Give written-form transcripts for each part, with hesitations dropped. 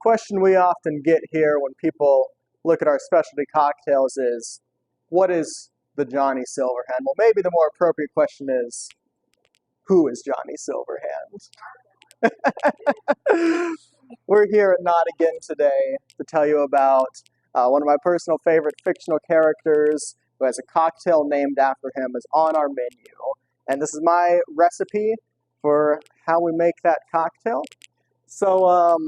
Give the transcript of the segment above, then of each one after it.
question we often get here when people look at our specialty cocktails is, what is the Johnny Silverhand? Well, maybe the more appropriate question is, who is Johnny Silverhand? We're here at Not Again today to tell you about one of my personal favorite fictional characters who has a cocktail named after him is on our menu. And this is my recipe for how we make that cocktail. So,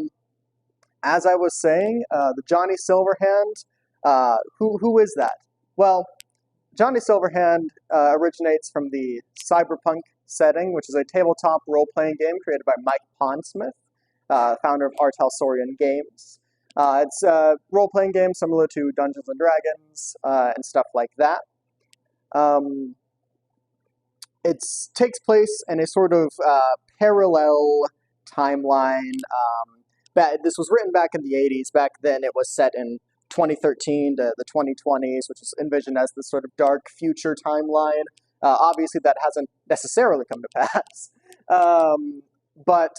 as I was saying, the Johnny Silverhand, who is that? Well, Johnny Silverhand originates from the cyberpunk setting, which is a tabletop role-playing game created by Mike Pondsmith, founder of Artelsorian Games. It's a role-playing game similar to Dungeons & Dragons and stuff like that. It takes place in a sort of parallel timeline. This was written back in the 80s. Back then it was set in 2013 to the 2020s, which is envisioned as this sort of dark future timeline. Obviously that hasn't necessarily come to pass. But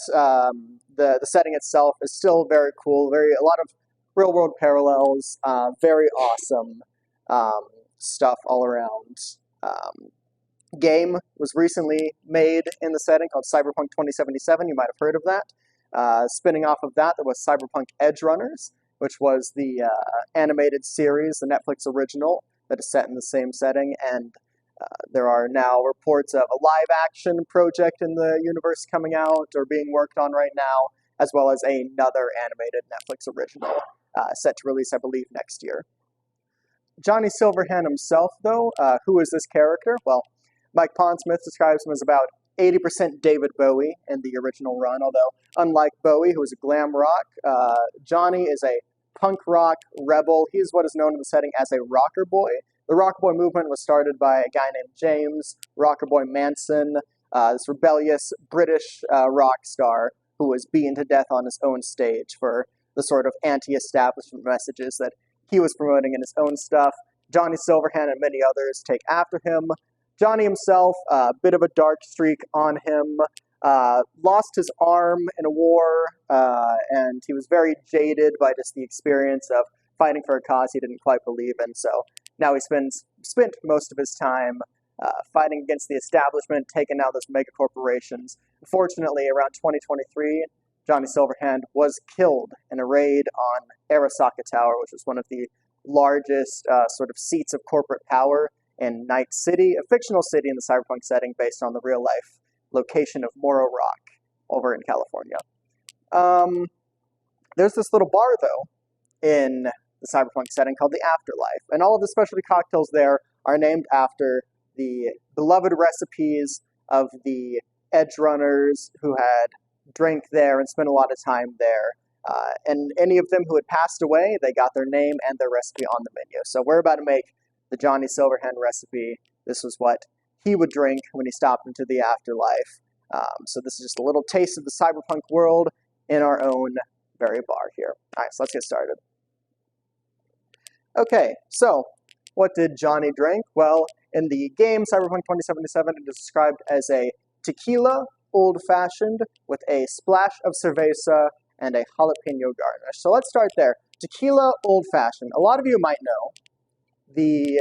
the setting itself is still very cool, a lot of real-world parallels, very awesome stuff all around. Game was recently made in the setting called Cyberpunk 2077. You might have heard of that. Spinning off of that, there was Cyberpunk Edge Runners, which was the animated series, the Netflix original that is set in the same setting. And there are now reports of a live-action project in the universe coming out or being worked on right now, as well as another animated Netflix original set to release, I believe, next year. Johnny Silverhand himself, though, who is this character? Well, Mike Pondsmith describes him as about 80% David Bowie in the original run, although unlike Bowie, who is a glam rock, Johnny is a punk rock rebel. He is what is known in the setting as a rocker boy. The rocker boy movement was started by a guy named James Rocker Boy Manson, this rebellious British rock star who was beaten to death on his own stage for the sort of anti-establishment messages that he was promoting in his own stuff. Johnny Silverhand and many others take after him. Johnny himself, a bit of a dark streak on him, lost his arm in a war, and he was very jaded by just the experience of fighting for a cause he didn't quite believe in. So now he spent most of his time fighting against the establishment, taking out those mega corporations. Unfortunately, around 2023, Johnny Silverhand was killed in a raid on Arasaka Tower, which is one of the largest sort of seats of corporate power in Night City, a fictional city in the cyberpunk setting based on the real-life location of Morro Rock over in California. There's this little bar, though, in the cyberpunk setting called the Afterlife, and all of the specialty cocktails there are named after the beloved recipes of the edge runners who had drank there and spent a lot of time there. And any of them who had passed away, they got their name and their recipe on the menu. So we're about to make the Johnny Silverhand recipe. This was what he would drink when he stopped into the afterlife. So this is just a little taste of the cyberpunk world in our own very bar here. All right, so let's get started. Okay, so what did Johnny drink? Well, in the game Cyberpunk 2077, it is described as a tequila old-fashioned with a splash of cerveza and a jalapeno garnish. So let's start there. Tequila old-fashioned. A lot of you might know the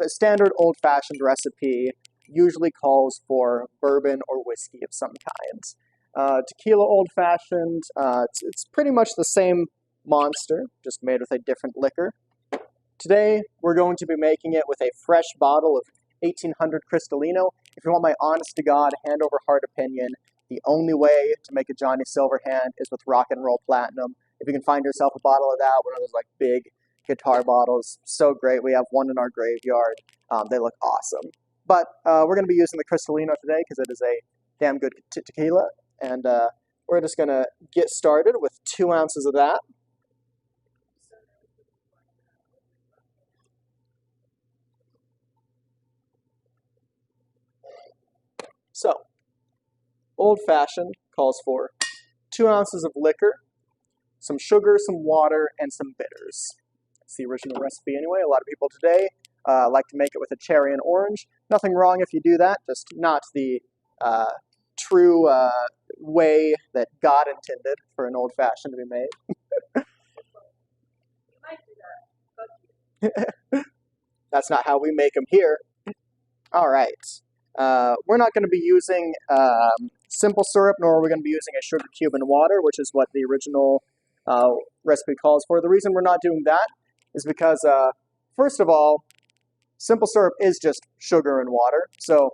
standard old-fashioned recipe usually calls for bourbon or whiskey of some kind. Tequila old-fashioned, it's pretty much the same monster, just made with a different liquor. Today, we're going to be making it with a fresh bottle of 1800 Cristalino. If you want my honest-to-God, hand-over-heart opinion, the only way to make a Johnny Silverhand is with Rock and Roll Platinum. If you can find yourself a bottle of that, one of those like big guitar bottles, so great. We have one in our graveyard. They look awesome. But we're going to be using the Cristalino today because it is a damn good tequila. And we're just going to get started with 2 ounces of that. So, old-fashioned calls for 2 ounces of liquor, some sugar, some water, and some bitters. That's the original recipe anyway. A lot of people today like to make it with a cherry and orange. Nothing wrong if you do that, just not the true way that God intended for an old-fashioned to be made. That's not how we make them here. All right. We're not going to be using simple syrup, nor are we going to be using a sugar cube and water, which is what the original recipe calls for. The reason we're not doing that is because, first of all, simple syrup is just sugar and water. So,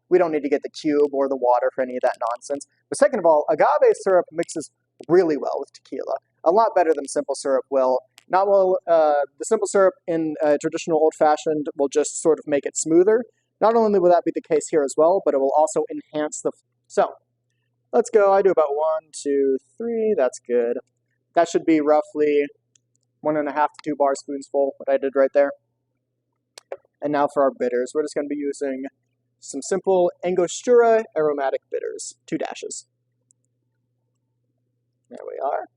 we don't need to get the cube or the water for any of that nonsense. But second of all, agave syrup mixes really well with tequila. A lot better than simple syrup will. Not well, the simple syrup in traditional old-fashioned will just sort of make it smoother. Not only will that be the case here as well, but it will also enhance the... So, let's go. I do about 1, 2, 3. That's good. That should be roughly 1.5 to 2 bar spoons full, what I did right there. And now for our bitters. We're just going to be using some simple Angostura aromatic bitters. 2 dashes. There we are.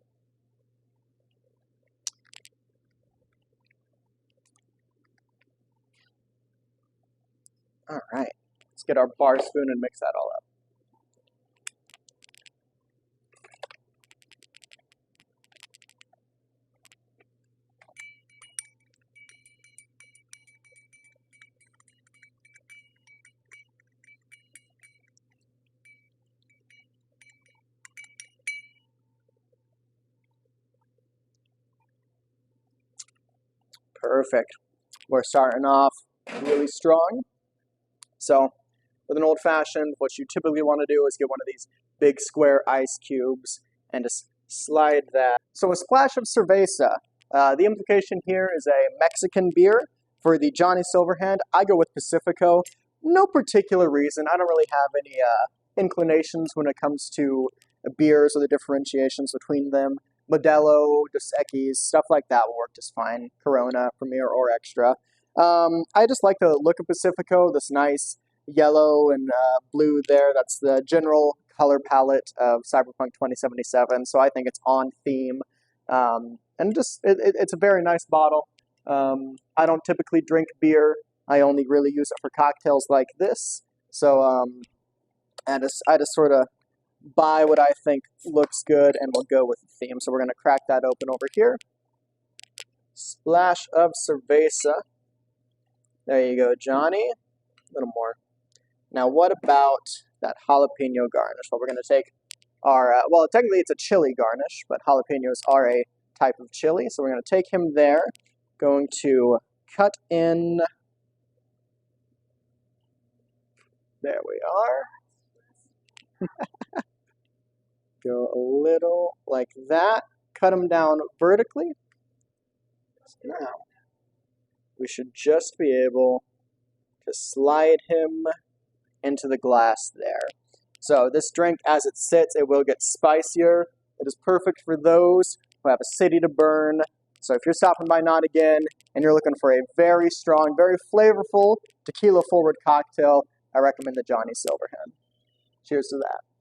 All right, let's get our bar spoon and mix that all up. Perfect. We're starting off really strong. So, with an old-fashioned, what you typically want to do is get one of these big square ice cubes and just slide that. So a splash of cerveza. The implication here is a Mexican beer. For the Johnny Silverhand, I go with Pacifico. No particular reason. I don't really have any inclinations when it comes to beers or the differentiations between them. Modelo, Dos Equis, stuff like that will work just fine. Corona, Premier, or Extra. I just like the look of Pacifico, this nice yellow and blue there. That's the general color palette of Cyberpunk 2077, so I think it's on theme. And just, it's a very nice bottle. I don't typically drink beer. I only really use it for cocktails like this. So I just sort of buy what I think looks good and we'll go with the theme. So we're going to crack that open over here. Splash of cerveza. There you go, Johnny. A little more. Now, what about that jalapeno garnish? Well, we're going to take our, well, technically it's a chili garnish, but jalapenos are a type of chili. So we're going to take him there. Going to cut in. There we are. Go a little like that. Cut him down vertically. Now, we should just be able to slide him into the glass there. So this drink, as it sits, it will get spicier. It is perfect for those who have a city to burn. So if you're stopping by Not Again and you're looking for a very strong, very flavorful tequila-forward cocktail, I recommend the Johnny Silverhand. Cheers to that.